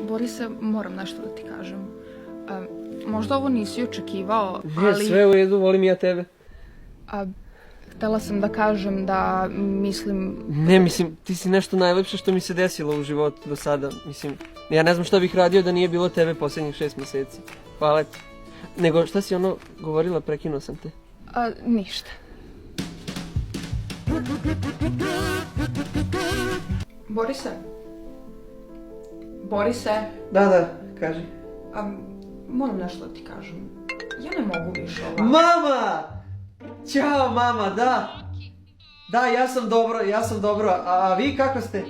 Borise, moram nešto da ti kažem. Možda ovo nisi očekivao, ali... Ne, sve u redu, volim ja tebe. Htela sam da kažem da mislim... Ne, mislim, ti si nešto najlepše što mi se desilo u životu do sada. Mislim, ja ne znam šta bih radio da nije bilo tebe posljednjih 6 mjeseci. Hvala ti. Nego, šta si ono govorila, prekinuo sam te. Ništa. Borise? Borise? Da, kaži. Moram nešto da ti kažem. Ja ne mogu više ovako. Mama! Ćao, mama, da. Da, ja sam dobro. A vi kako ste?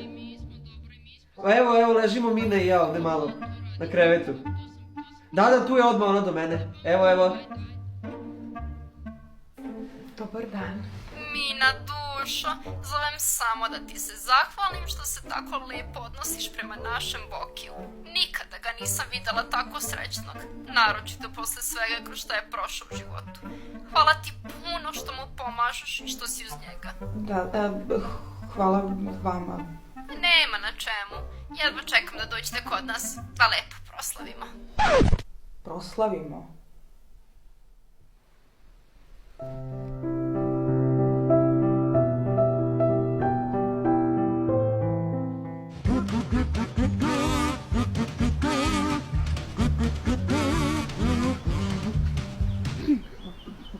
Evo, ležimo Mina i ja ovdje malo. Na krevetu. Da, tu je odmah ona do mene. Evo. Dobar dan. Mina, dušo, zovem samo da ti se zahvalim što se tako lijepo odnosiš prema našem Bokiju. Nikada ga nisam vidjela tako srećnog, naročito posle svega kroz što je prošao u životu. Hvala ti puno što mu pomažeš i što si uz njega. Da, hvala vama. Nema na čemu, jedva čekam da dođete kod nas, da lepo proslavimo. Proslavimo?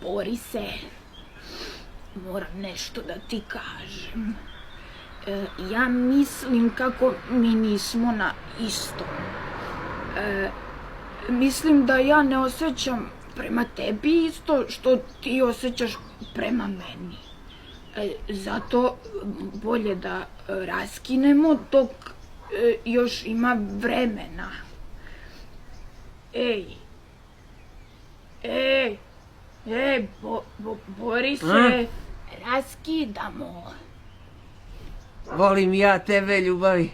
Borise, moram nešto da ti kažem. Ja mislim kako mi nismo na istom. Mislim da ja ne osjećam prema tebi isto što ti osjećaš prema meni. Zato bolje da raskinemo dok još ima vremena. Borise, raskidamo. Volim ja tebe, ljubavi.